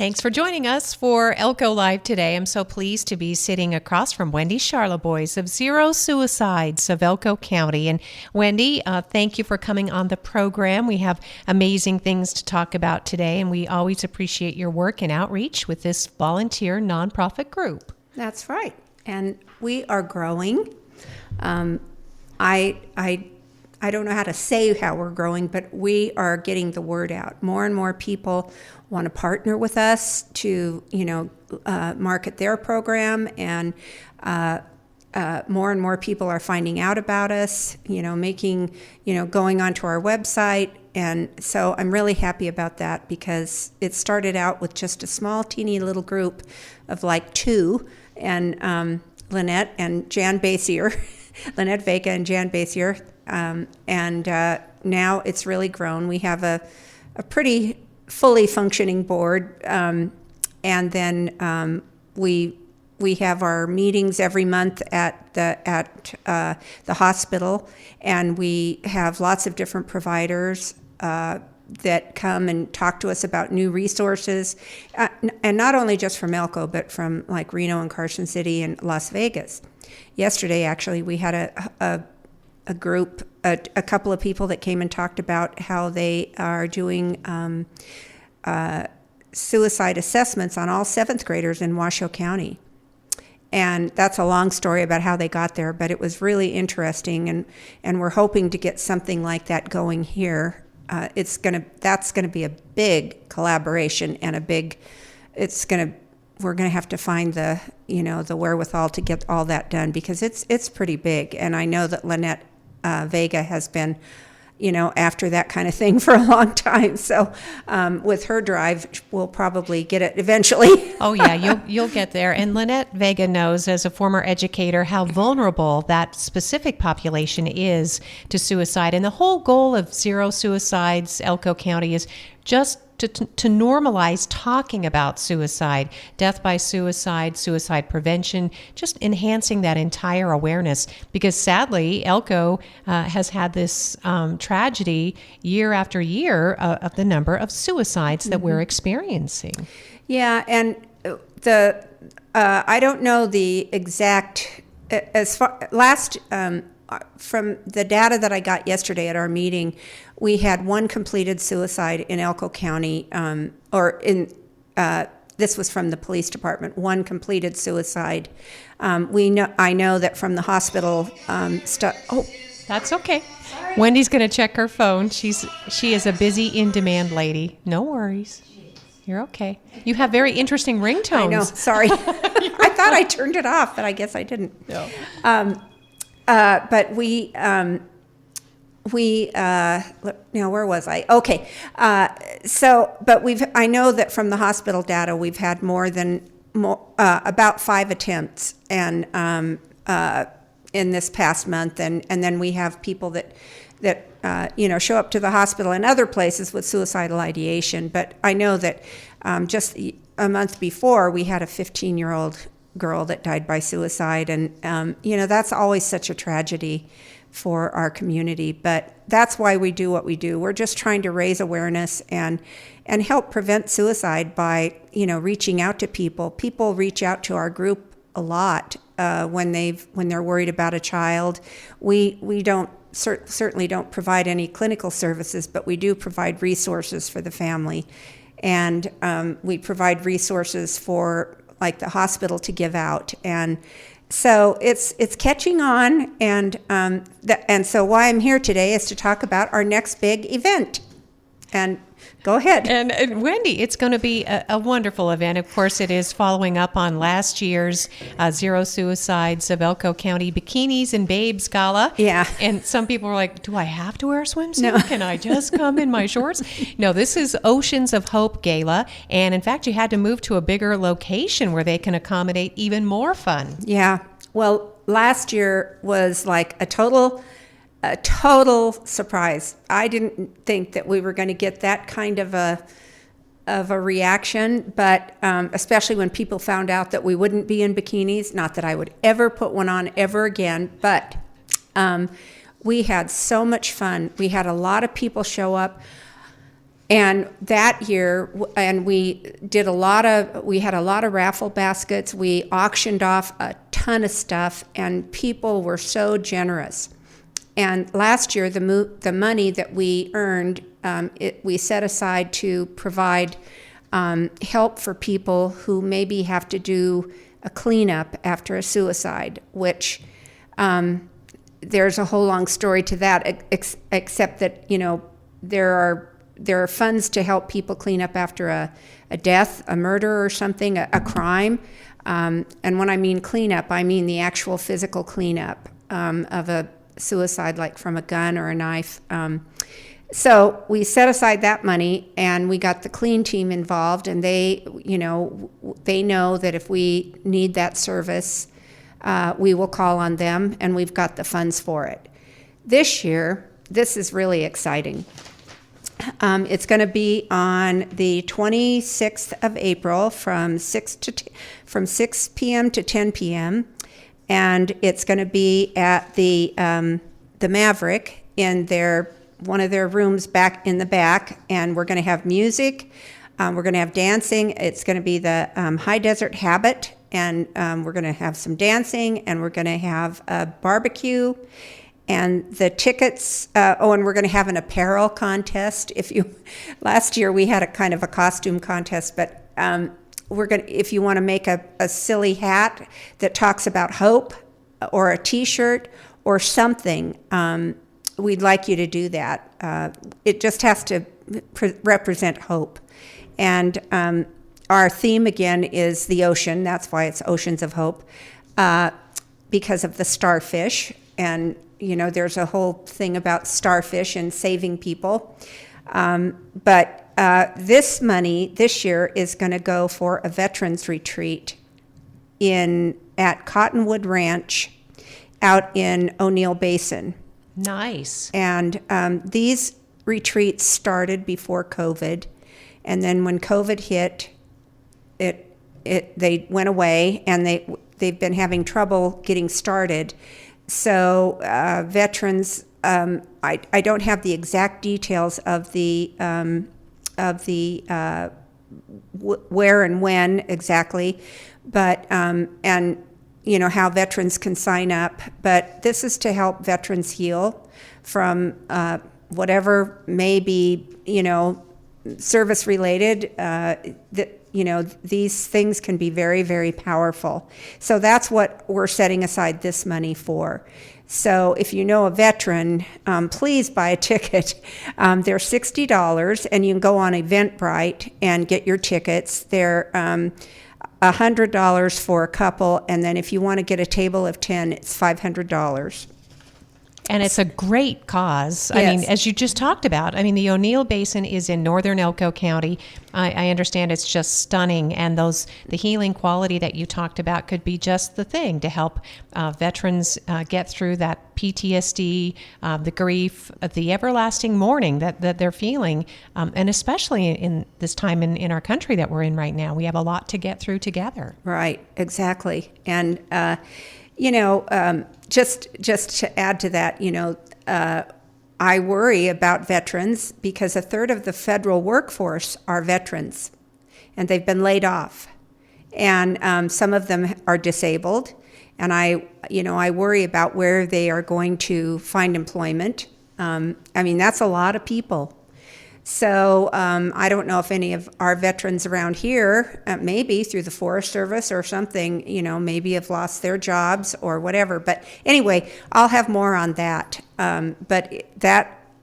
Thanks for joining us for Elko Live today. I'm so pleased to be sitting across from Wendy Charlebois of Zero Suicides of Elko County. And Wendy, thank you for coming on the program. We have amazing things to talk about today, and we always appreciate your work and outreach with this volunteer nonprofit group. That's right. And we are growing. I don't know how to say how we're growing, but we are getting the word out. More and more people want to partner with us to, market their program, and more and more people are finding out about us, going onto our website. And so I'm really happy about that, because it started out with just a small, teeny little group of like two, and Lynette and Jan Basier, Lynette Vega and Jan Basier. And now it's really grown. We have a pretty fully functioning board, and then we have our meetings every month at the hospital, and we have lots of different providers that come and talk to us about new resources, and not only just from Elko, but from like Reno and Carson City and Las Vegas. Yesterday, actually, we had a group, a couple of people that came and talked about how they are doing suicide assessments on all 7th graders in Washoe County. And that's a long story about how they got there, but it was really interesting, and we're hoping to get something like that going here. That's gonna be a big collaboration, and we're gonna have to find the wherewithal to get all that done, because it's pretty big. And I know that Lynette Vega has been, after that kind of thing for a long time. So with her drive, we'll probably get it eventually. Oh yeah, you'll get there. And Lynette Vega knows, as a former educator, how vulnerable that specific population is to suicide. And the whole goal of Zero Suicides Elko County is just to normalize talking about suicide, death by suicide, suicide prevention, just enhancing that entire awareness. Because sadly, Elko has had this tragedy year after year of the number of suicides that we're experiencing. Yeah, and I don't know the exact, from the data that I got yesterday at our meeting, we had one completed suicide in Elko County, this was from the police department, one completed suicide. I know that from the hospital stuff. Oh, that's okay. Sorry. Wendy's going to check her phone. She is a busy, in-demand lady. No worries. You're okay. You have very interesting ringtones. I know. Sorry. I thought I turned it off, but I guess I didn't. No. But where was I? Okay. I know that from the hospital data, we've had about 5 attempts, and in this past month, and then we have people that show up to the hospital and other places with suicidal ideation. But I know that just a month before, we had a 15-year-old girl that died by suicide, and that's always such a tragedy for our community. But that's why we do what we do. We're just trying to raise awareness and help prevent suicide by reaching out to people. People reach out to our group a lot when they're worried about a child. We don't certainly don't provide any clinical services, but we do provide resources for the family, and we provide resources for like the hospital to give out. And so it's catching on, and so why I'm here today is to talk about our next big event. And go ahead. And Wendy, it's going to be a wonderful event. Of course, it is following up on last year's Zero Suicides of Elko County Bikinis and Babes Gala. Yeah. And some people are like, do I have to wear a swimsuit? No. Can I just come in my shorts? No, this is Oceans of Hope Gala. And in fact, you had to move to a bigger location where they can accommodate even more fun. Yeah. Well, last year was like a total surprise. I didn't think that we were going to get that kind of a reaction, but especially when people found out that we wouldn't be in bikinis. Not that I would ever put one on ever again, but we had so much fun. We had a lot of people show up. And that year, and we had a lot of raffle baskets. We auctioned off a ton of stuff, and people were so generous. And last year, the money that we earned, we set aside to provide help for people who maybe have to do a cleanup after a suicide, which there's a whole long story to that, except that, there are funds to help people clean up after a death, a murder or something, a crime. And when I mean cleanup, I mean the actual physical cleanup of a suicide, like from a gun or a knife. So we set aside that money, and we got the clean team involved, and they know that if we need that service, we will call on them, and we've got the funds for it. This year, this is really exciting. It's going to be on the 26th of April from 6 p.m. to 10 p.m., and it's going to be at the Maverick in one of their rooms back in the back, and we're going to have music. We're going to have dancing. It's going to be the High Desert Habit, and we're going to have some dancing, and we're going to have a barbecue. And the tickets, and we're going to have an apparel contest. Last year we had a kind of a costume contest, but if you want to make a silly hat that talks about hope, or a T-shirt or something, we'd like you to do that. It just has to represent hope. And our theme again is the ocean. That's why it's Oceans of Hope, because of the starfish. And there's a whole thing about starfish and saving people. But this money this year is going to go for a veterans retreat at Cottonwood Ranch out in O'Neill Basin. Nice. And these retreats started before COVID, and then when COVID hit, they went away, and they've been having trouble getting started. So veterans, I don't have the exact details of the where and when exactly, but and how veterans can sign up. But this is to help veterans heal from whatever may be service related. These things can be very, very powerful. So that's what we're setting aside this money for. So if you know a veteran, please buy a ticket. They're $60, and you can go on EventBrite and get your tickets. They're $100 for a couple, and then if you want to get a table of 10, it's $500. And it's a great cause. Yes. I mean, as you just talked about, the O'Neill Basin is in northern Elko County. I understand it's just stunning, and the healing quality that you talked about could be just the thing to help veterans get through that PTSD, the grief, the everlasting mourning that they're feeling, and especially in this time in our country that we're in right now. We have a lot to get through together. Right, exactly. And just to add to that, I worry about veterans because a third of the federal workforce are veterans, and they've been laid off, and some of them are disabled, and I worry about where they are going to find employment. That's a lot of people. So I don't know if any of our veterans around here, maybe through the Forest Service or something, maybe have lost their jobs or whatever. But anyway, I'll have more on that. But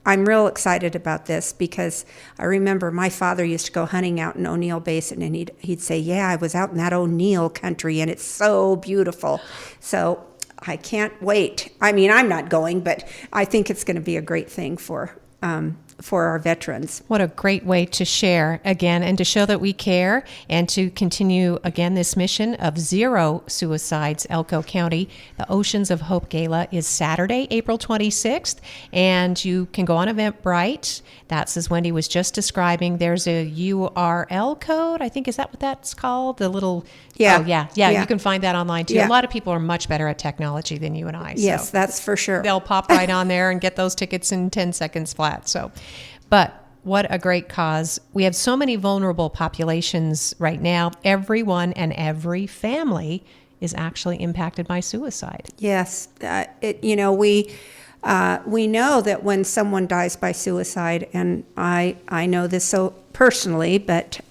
I'm real excited about this because I remember my father used to go hunting out in O'Neill Basin, and he'd say, yeah, I was out in that O'Neill country, and it's so beautiful. So I can't wait. I'm not going, but I think it's going to be a great thing for our veterans. What a great way to share again and to show that we care and to continue again this mission of zero suicides, Elko County. The Oceans of Hope Gala is Saturday, April 26th, and you can go on EventBrite. That's, as Wendy was just describing, there's a URL code. I think, is that what that's called? The little, yeah. Oh, yeah. You can find that online too. Yeah. A lot of people are much better at technology than you and I. Yes, so that's for sure. They'll pop right on there and get those tickets in 10 seconds flat. But what a great cause. We have so many vulnerable populations right now. Everyone and every family is actually impacted by suicide. Yes, we know that when someone dies by suicide, and I know this so personally, but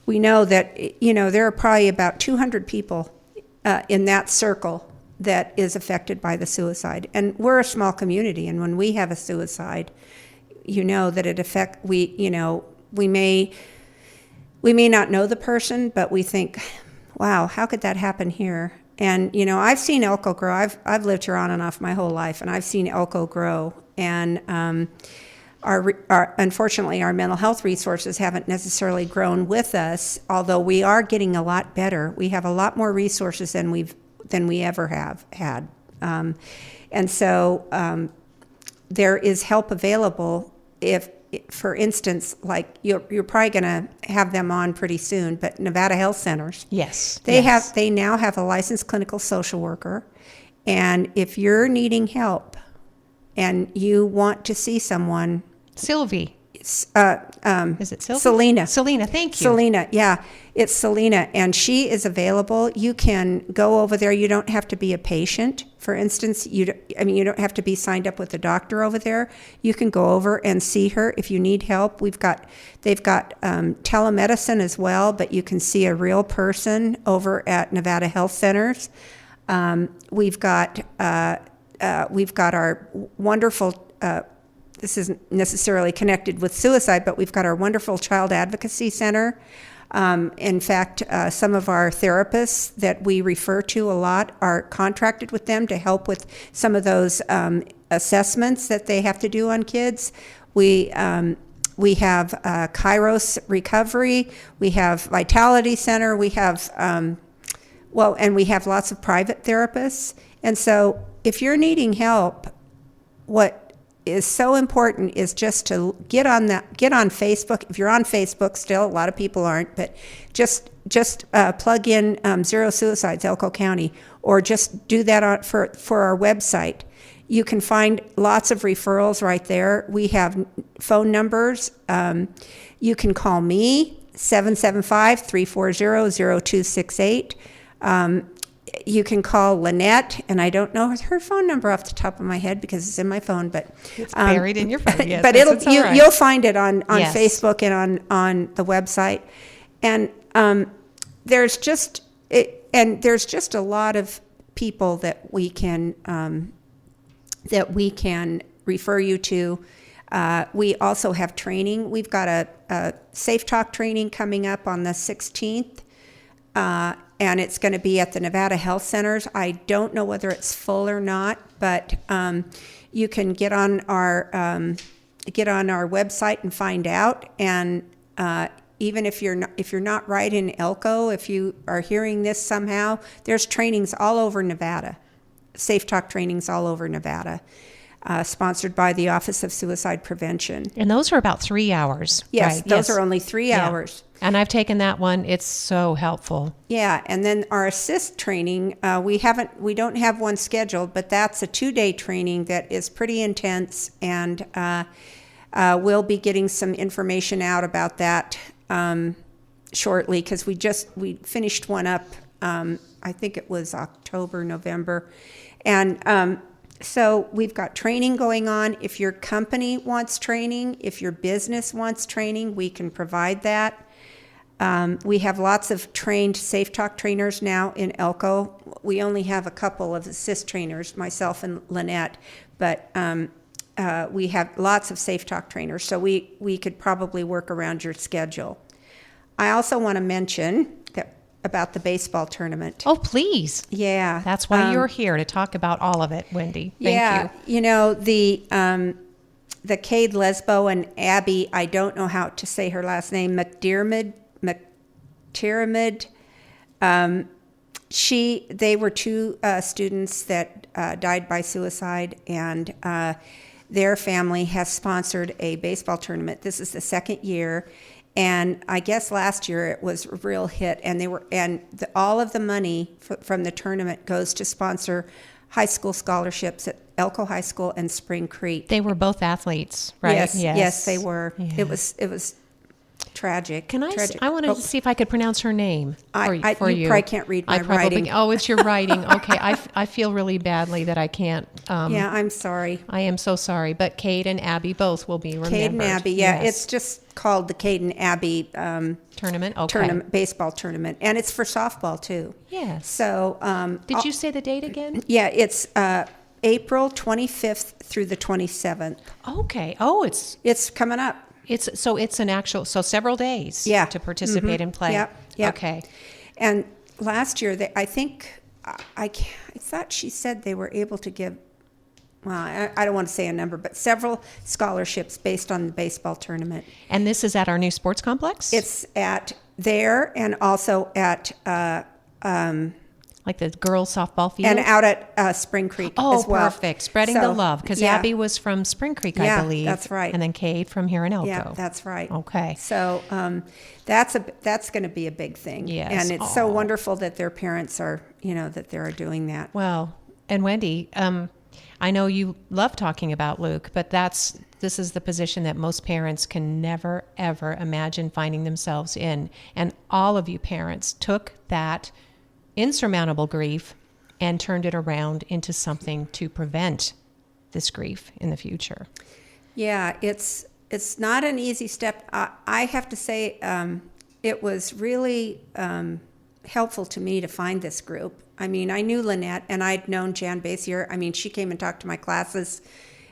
we know that there are probably about 200 people in that circle that is affected by the suicide, and we're a small community. And when we have a suicide, that it we may not know the person, but we think, wow, how could that happen here? And I've seen Elko grow. I've lived here on and off my whole life, and I've seen Elko grow. And unfortunately, our mental health resources haven't necessarily grown with us, although we are getting a lot better. We have a lot more resources than we ever have had, and so there is help available. If, for instance, like you're probably going to have them on pretty soon, but Nevada Health Centers, Yes. they now have a licensed clinical social worker, and if you're needing help and you want to see someone, Sylvie. Is it Sylvie? Selena. Selena, thank you. Selena, yeah. It's Selena, and she is available. You can go over there. You don't have to be a patient. For instance, you don't have to be signed up with a doctor over there. You can go over and see her if you need help. They've got telemedicine as well, but you can see a real person over at Nevada Health Centers. We've got our wonderful. This isn't necessarily connected with suicide, but we've got our wonderful Child Advocacy Center. In fact, some of our therapists that we refer to a lot are contracted with them to help with some of those assessments that they have to do on kids. We have Kairos Recovery. We have Vitality Center. We have, and we have lots of private therapists. And so if you're needing help, what is so important is just to get on Facebook. If you're on Facebook still, a lot of people aren't, but just plug in Zero Suicides Elko County, or just do that for our website. You can find lots of referrals right there. We have phone numbers. You can call me, 775-340-0268. You can lynette, Lynette, and I don't know her phone number off the top of my head because it's in my phone, but it's buried in your phone. Yes, but you'll find it on Yes. Facebook and on the website. And there's just a lot of people that we can refer you to. We also have training. We've got a Safe Talk training coming up on the 16th. And it's going to be at the Nevada Health Centers. I don't know whether it's full or not, but you can get on our website and find out. And even if you're not right in Elko, if you are hearing this somehow, there's trainings all over Nevada, Safe Talk trainings all over Nevada, sponsored by the Office of Suicide Prevention. And those are about 3 hours. Yes, right? those are only 3 hours. And I've taken that one. It's so helpful. Yeah, and then our assist training, we don't have one scheduled, but that's a 2-day training that is pretty intense, and we'll be getting some information out about that shortly, because we finished one up. I think it was October, November, and so we've got training going on. If your company wants training, if your business wants training, we can provide that. We have lots of trained Safe Talk trainers now in Elko. We only have a couple of assist trainers, myself and Lynette, but we have lots of Safe Talk trainers, so we could probably work around your schedule. I also want to mention about the baseball tournament. Oh, please. Yeah. That's why you're here, to talk about all of it, Wendy. Thank you. The Cade Lesbo and Abby, I don't know how to say her last name, McDermott, they were two students that died by suicide, and their family has sponsored a baseball tournament. This is the second year, and I guess last year it was a real hit. And all of the money from the tournament goes to sponsor high school scholarships Elko High School and Spring Creek. They were both athletes, right? Yes, they were. Yeah. It was tragic. Can I? Tragic. I wanted to see if I could pronounce her name for you. you. Probably can't read my writing. Oh, it's your writing. Okay, I feel really badly that I can't. Yeah, I'm sorry. I am so sorry. But Kate and Abby both will be remembered. Cade and Abby. Yeah, Yes. it's just called the Cade and Abby Tournament. Okay. baseball tournament, and it's for softball too. Yes. So Did you say the date again? yeah, it's April 25th through the 27th. Okay. Oh, It's coming up. it's an actual several days. Yeah. To participate and play. Yep. Yep. Okay. And last year, I thought she said they were able to give, well, I don't want to say a number, but several scholarships based on the baseball tournament. And this is at our new sports complex. It's at there and also at like the girls softball field. and out at Spring Creek as well. Perfect. Spreading the love, because yeah. Abby was from Spring Creek, I Yeah, believe. that's right. And then Kate from here in Elko. Yeah, that's right. Okay. So that's going to be a big thing. Yes. And it's so wonderful that their parents are, that they're doing that. Well, and Wendy, I know you love talking about Luke, but this is the position that most parents can never, ever imagine finding themselves in. And all of you parents took that insurmountable grief and turned it around into something to prevent this grief in the future. Yeah, it's not an easy step. I have to say it was really helpful to me to find this group. I mean, I knew Lynette, and I'd known Jan Basier. I mean, she came and talked to my classes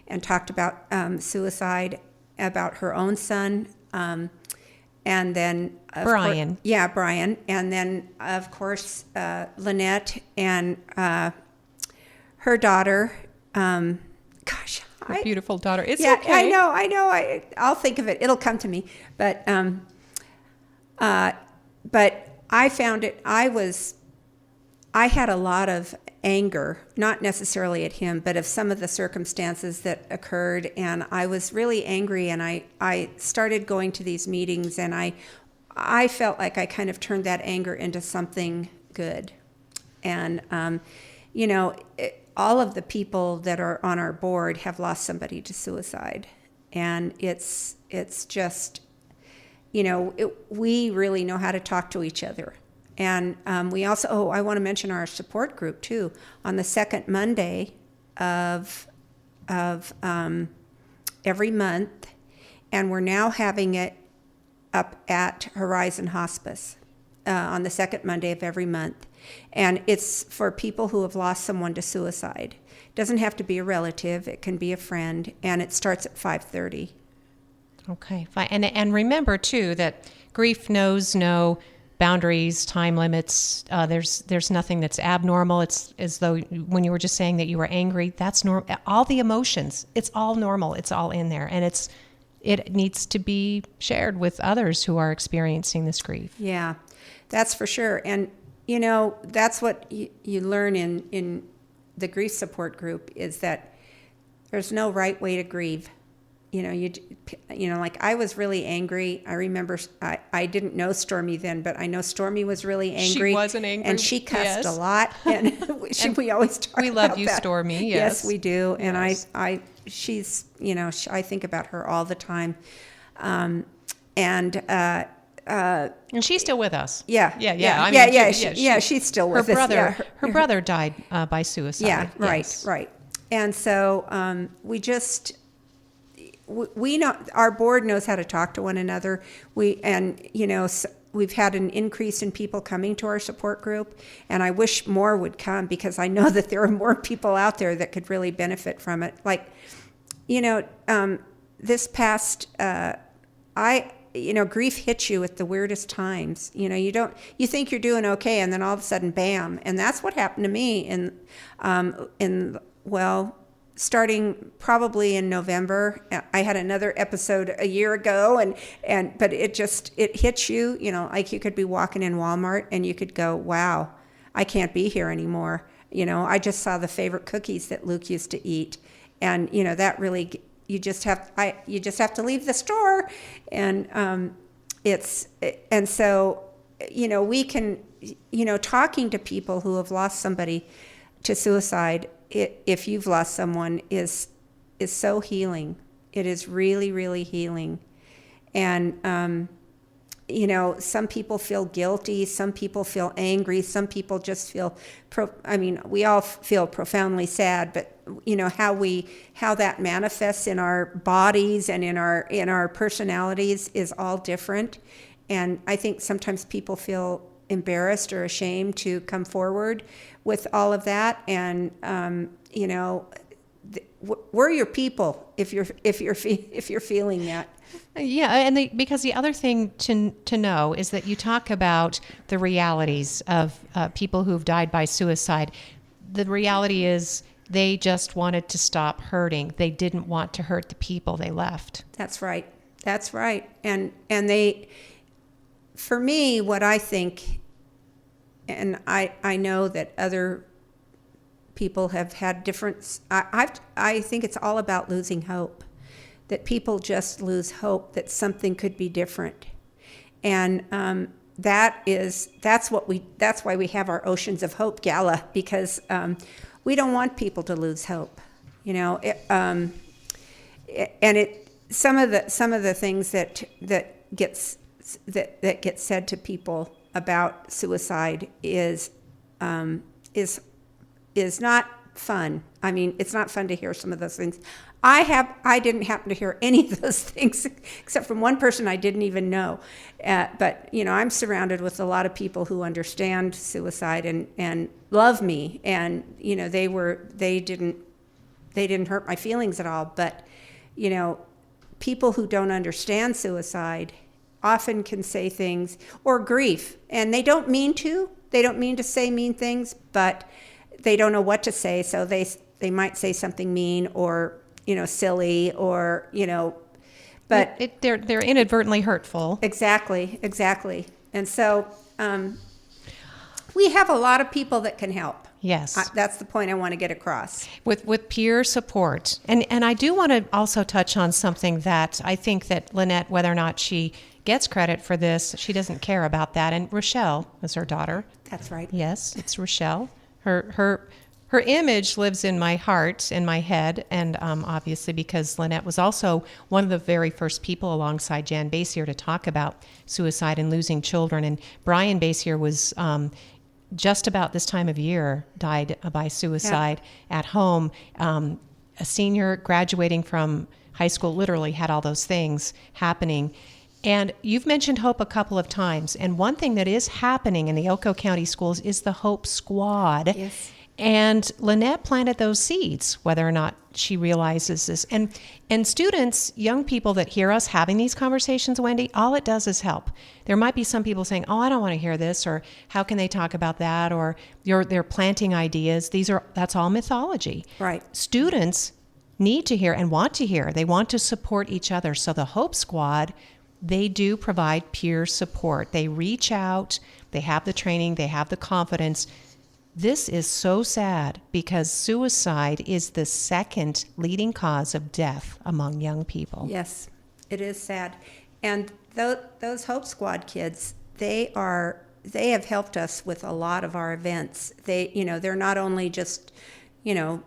and talked about suicide, about her own son, and then Brian. Brian. And then, of course, Lynette and her daughter. Her beautiful daughter. It's yeah, okay. I know. I'll think of it. It'll come to me. But I found it. I had a lot of anger, not necessarily at him, but of some of the circumstances that occurred, and I was really angry. And I started going to these meetings, and I felt like I kind of turned that anger into something good. And all of the people that are on our board have lost somebody to suicide, and it's just, we really know how to talk to each other. And we also, I want to mention our support group too. On the second Monday of every month, and we're now having it up at Horizon Hospice on the second Monday of every month. And it's for people who have lost someone to suicide. It doesn't have to be a relative. It can be a friend. And it starts at 5:30. Okay, fine. And remember, too, that grief knows no boundaries, time limits. There's nothing that's abnormal. It's as though when you were just saying that you were angry, that's normal. All the emotions, it's all normal. It's all in there. And it needs to be shared with others who are experiencing this grief. Yeah, that's for sure. And, that's what you learn in the grief support group, is that there's no right way to grieve. Like I was really angry. I remember I didn't know Stormy then, but I know Stormy was really angry. She was an angry, and she cussed yes. a lot. And we always talk. We love about you, that. Stormy. Yes, we do. Yes. And she's, I think about her all the time. And she's still with us. Yeah. She's still with us. Her brother died by suicide. Yeah, right, Yes. right. And so we know, our board knows how to talk to one another. We've had an increase in people coming to our support group, and I wish more would come, because I know that there are more people out there that could really benefit from it. Like, this past, grief hits you at the weirdest times. You think you're doing okay, and then all of a sudden, bam. And that's what happened to me starting probably in November. I had another episode a year ago, but it hits you, like you could be walking in Walmart and you could go, wow, I can't be here anymore. I just saw the favorite cookies that Luke used to eat. And, that really, you just have to leave the store. And so we can, talking to people who have lost somebody to suicide, if you've lost someone, is so healing. It is really, really healing. And, some people feel guilty, some people feel angry, some people just feel, we all feel profoundly sad, but how that manifests in our bodies and in our personalities is all different. And I think sometimes people feel embarrassed or ashamed to come forward with all of that. And, we're your people if you're feeling that. Yeah, and because the other thing to know is that you talk about the realities of people who've died by suicide. The reality is they just wanted to stop hurting. They didn't want to hurt the people they left. That's right. That's right. And they, for me, what I think, and I know that other people have had different. I think it's all about losing hope. That people just lose hope that something could be different, and that's why we have our Oceans of Hope Gala, because we don't want people to lose hope, and some of the things that gets said to people about suicide is not fun. I mean, it's not fun to hear some of those things. I didn't happen to hear any of those things except from one person I didn't even know. But I'm surrounded with a lot of people who understand suicide and love me, and they didn't hurt my feelings at all. But people who don't understand suicide often can say things, or grief, and they don't mean to. They don't mean to say mean things, but they don't know what to say, so they might say something mean or silly, or but they're inadvertently hurtful. Exactly. And so we have a lot of people that can help. Yes, that's the point I want to get across. With peer support, and I do want to also touch on something that I think that Lynette, whether or not she gets credit for this, she doesn't care about that. And Rochelle is her daughter. That's right. Yes, it's Rochelle. Her image lives in my heart, in my head, and obviously because Lynette was also one of the very first people alongside Jan Basier to talk about suicide and losing children. And Brian Basier was just about this time of year died by suicide at home. A senior graduating from high school, literally had all those things happening. And you've mentioned Hope a couple of times. And one thing that is happening in the Elko County schools is the Hope Squad. Yes. And Lynette planted those seeds, whether or not she realizes this. And students, young people that hear us having these conversations, Wendy, all it does is help. There might be some people saying, oh, I don't want to hear this, or how can they talk about that, or they're planting ideas. That's all mythology. Right. Students need to hear and want to hear. They want to support each other. So the Hope Squad, they do provide peer support. They reach out, they have the training, they have the confidence. This is so sad because suicide is the second leading cause of death among young people. Yes, it is sad. And those Hope Squad kids, they have helped us with a lot of our events. They're not only just,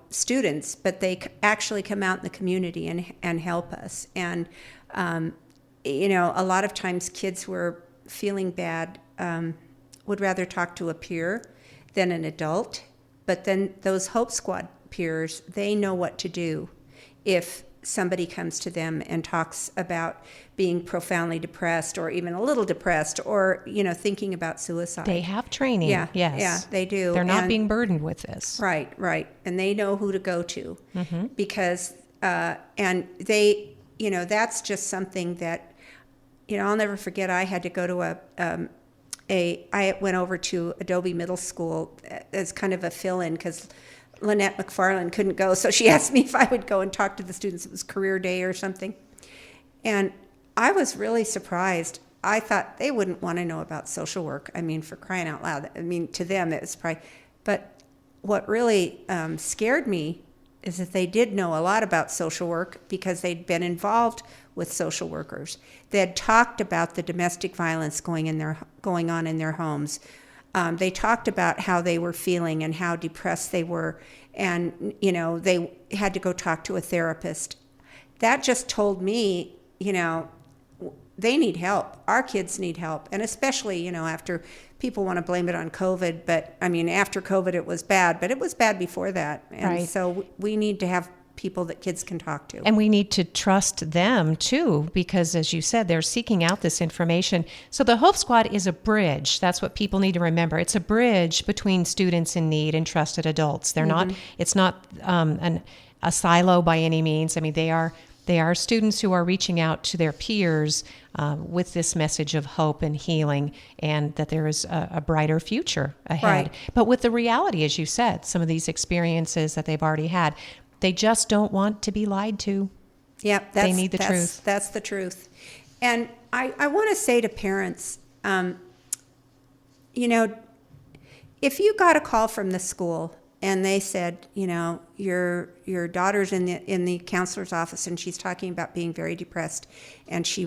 students, but they actually come out in the community and help us. And, a lot of times kids who are feeling bad would rather talk to a peer than an adult, but then those Hope Squad peers, they know what to do if somebody comes to them and talks about being profoundly depressed or even a little depressed or, thinking about suicide. They have training. Yeah, yes. Yeah, they do. They're not being burdened with this. Right. And they know who to go to because, and they, that's just something that, I'll never forget. I had to go to I went over to Adobe Middle School as kind of a fill-in because Lynette McFarland couldn't go, so she asked me if I would go and talk to the students. It was career day or something. And I was really surprised. I thought they wouldn't want to know about social work. I mean, for crying out loud. I mean, to them, it was probably... But what really scared me is that they did know a lot about social work because they'd been involved with social workers. They had talked about the domestic violence going on in their homes. They talked about how they were feeling and how depressed they were, and they had to go talk to a therapist. That just told me, they need help. Our kids need help, and especially after people want to blame it on COVID, but I mean after COVID it was bad, but it was bad before that, and Right. so we need to have people that kids can talk to. And we need to trust them too, because as you said, they're seeking out this information. So the Hope Squad is a bridge. That's what people need to remember. It's a bridge between students in need and trusted adults. They're not. It's not a silo by any means. I mean, they are students who are reaching out to their peers with this message of hope and healing, and that there is a brighter future ahead. Right. But with the reality, as you said, some of these experiences that they've already had, they just don't want to be lied to. Yep, They need the truth. That's the truth. And I want to say to parents, if you got a call from the school and they said, your daughter's in the counselor's office and she's talking about being very depressed, and she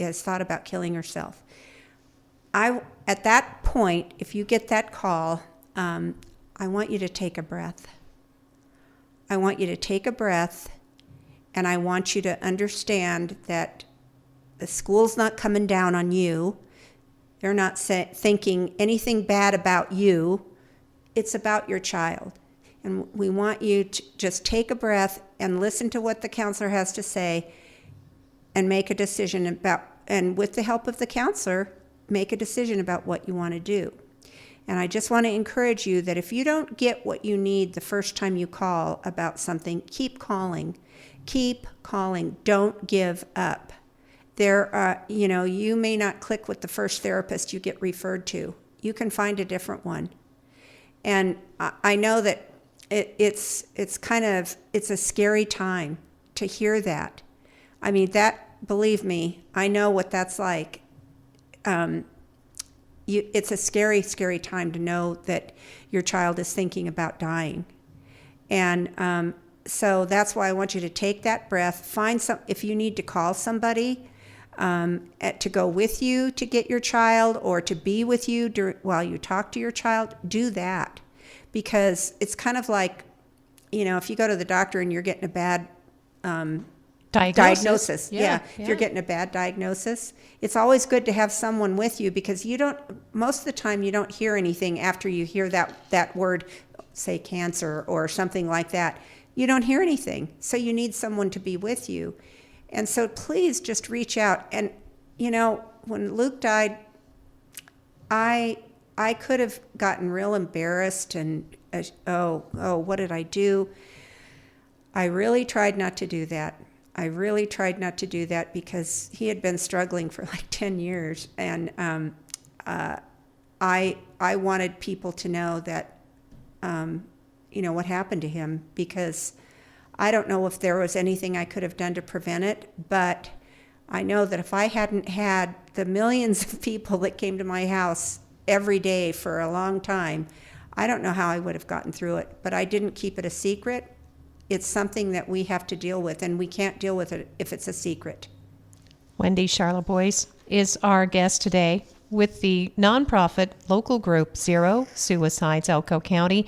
has thought about killing herself. At that point, if you get that call, I want you to take a breath. I want you to take a breath, and I want you to understand that the school's not coming down on you. They're not thinking anything bad about you. It's about your child. And we want you to just take a breath and listen to what the counselor has to say and make a decision and with the help of the counselor, make a decision about what you want to do. And I just want to encourage you that if you don't get what you need the first time you call about something, keep calling. Keep calling. Don't give up. You may not click with the first therapist you get referred to. You can find a different one. And I know that it's a scary time to hear that. I mean, believe me, I know what that's like. It's a scary, scary time to know that your child is thinking about dying. And so that's why I want you to take that breath. If you need to call somebody to go with you to get your child or to be with you while you talk to your child, do that. Because it's kind of like, if you go to the doctor and you're getting a bad diagnosis. Yeah. If you're getting a bad diagnosis, it's always good to have someone with you, because most of the time you don't hear anything after you hear that word, say cancer or something like that. You don't hear anything. So you need someone to be with you. And so please just reach out. And, when Luke died, I could have gotten real embarrassed and, what did I do? I really tried not to do that. Because he had been struggling for like 10 years. And I wanted people to know that, what happened to him, because I don't know if there was anything I could have done to prevent it, but I know that if I hadn't had the millions of people that came to my house every day for a long time, I don't know how I would have gotten through it. But I didn't keep it a secret. It's something that we have to deal with, and we can't deal with it if it's a secret. Wendy Charlebois is our guest today with the nonprofit local group Zero Suicides, Elko County.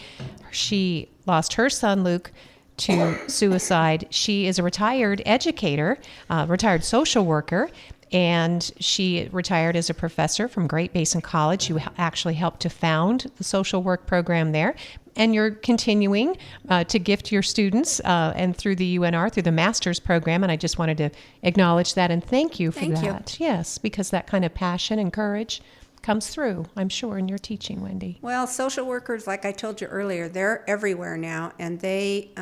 She lost her son, Luke, to suicide. She is a retired educator, retired social worker, and she retired as a professor from Great Basin College. You actually helped to found the social work program there. And you're continuing to gift your students and through the UNR, through the master's program. And I just wanted to acknowledge that and thank you for that. Yes, because that kind of passion and courage comes through, I'm sure, in your teaching, Wendy. Well, social workers, like I told you earlier, they're everywhere now. And they,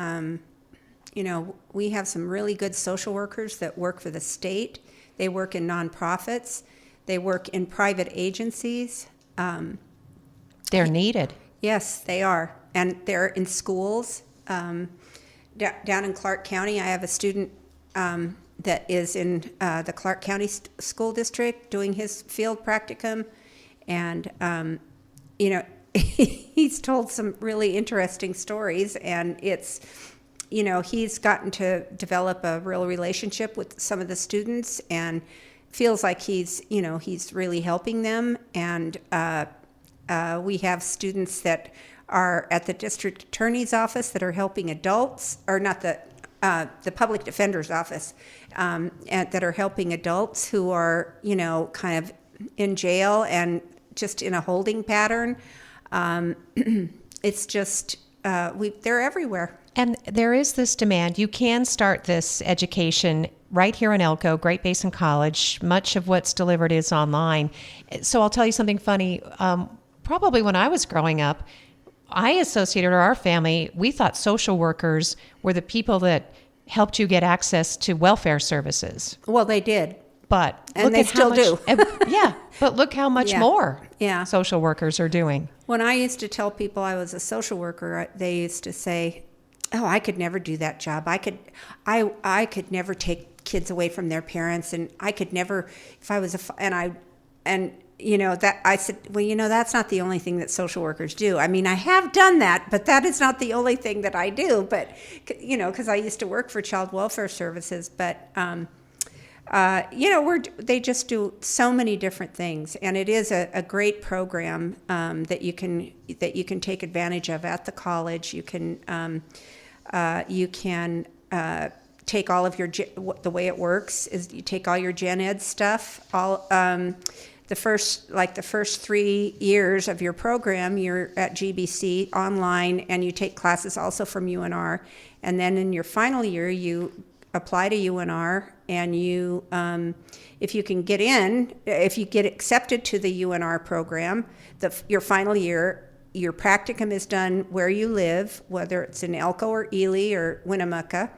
we have some really good social workers that work for the state. They work in nonprofits. They work in private agencies. They're needed. Yes, they are. And they're in schools. Down in Clark County, I have a student that is in the Clark County School District doing his field practicum. And, he's told some really interesting stories. And it's, he's gotten to develop a real relationship with some of the students. And feels like he's really helping them. And we have students that are at the district attorney's office that are helping adults, or not the public defender's office, and that are helping adults who are, kind of in jail and just in a holding pattern. It's just, they're everywhere. And there is this demand. You can start this education right here in Elko, Great Basin College. Much of what's delivered is online. So I'll tell you something funny. Probably when I was growing up, I associated, or our family, we thought social workers were the people that helped you get access to welfare services. Well, they did. But and look they at still how do. much, yeah, but look how much more Yeah. social workers are doing. When I used to tell people I was a social worker, they used to say, "Oh, I could never do that job. I could never take kids away from their parents, and I could never, if I was that I said, well, that's not the only thing that social workers do. I mean, I have done that, but that is not the only thing that I do. But because I used to work for child welfare services, but they just do so many different things, and it is a great program that you can take advantage of at the college. You can take all of your, the way it works is you take all your gen ed stuff, the first 3 years of your program, you're at GBC online, and you take classes also from UNR, and then in your final year you apply to UNR, and you, if you get accepted to the UNR program, your final year, your practicum is done where you live, whether it's in Elko or Ely or Winnemucca.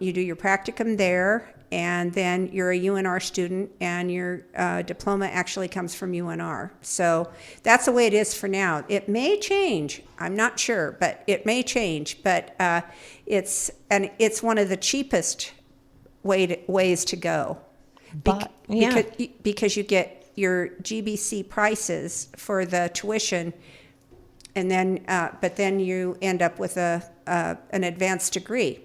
You do your practicum there, and then you're a UNR student, and your diploma actually comes from UNR. So that's the way it is for now. It may change. I'm not sure, but it may change. But it's one of the cheapest ways to go. Because you get your GBC prices for the tuition, and then but then you end up with an advanced degree.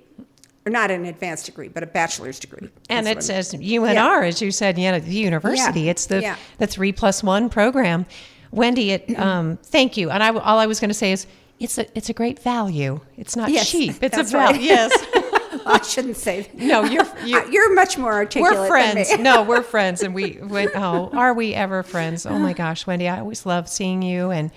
Or not an advanced degree, but a bachelor's degree. And it says UNR, as you said, the university. Yeah. It's the 3+1 program. Wendy, thank you. And all I was going to say is, it's a great value. It's not cheap. It's a value. Right. Yes. I shouldn't say that. No, you're much more articulate. We're friends. Than me. No, we're friends, and we went. Oh, are we ever friends? Oh my gosh, Wendy, I always love seeing you and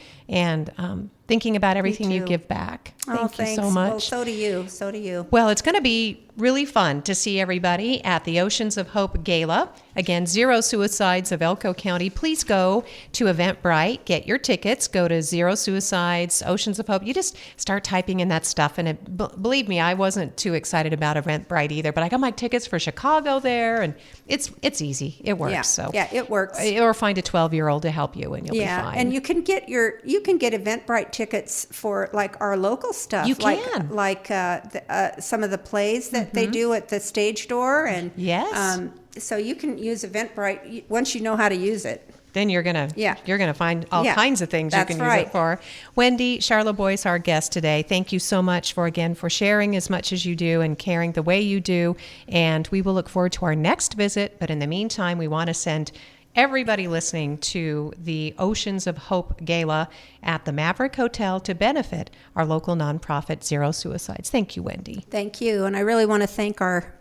thinking about everything you give back. Thank you so much. Well, so do you. So do you. Well, it's going to be really fun to see everybody at the Oceans of Hope Gala. Again, Zero Suicides of Elko County. Please go to EventBrite, get your tickets, go to Zero Suicides, Oceans of Hope. You just start typing in that stuff. And believe me, I wasn't too excited about EventBrite either, but I got my tickets for Chicago there, and it's easy. It works. Yeah, it works. Or find a 12-year-old to help you, and you'll be fine. And you can get EventBrite tickets for like our local stuff. You can. Like some of the plays that they do at the stage door. And yes. So you can use EventBrite once you know how to use it. Then you're gonna find all kinds of things you can use it for. Wendy Charlebois is our guest today. Thank you so much for sharing as much as you do and caring the way you do. And we will look forward to our next visit. But in the meantime, we want to send everybody listening to the Oceans of Hope Gala at the Maverick Hotel to benefit our local nonprofit Zero Suicides. Thank you, Wendy. Thank you. And I really want to thank our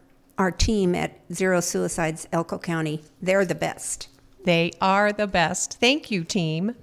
team at Zero Suicides Elko County. They're the best. They are the best. Thank you, team.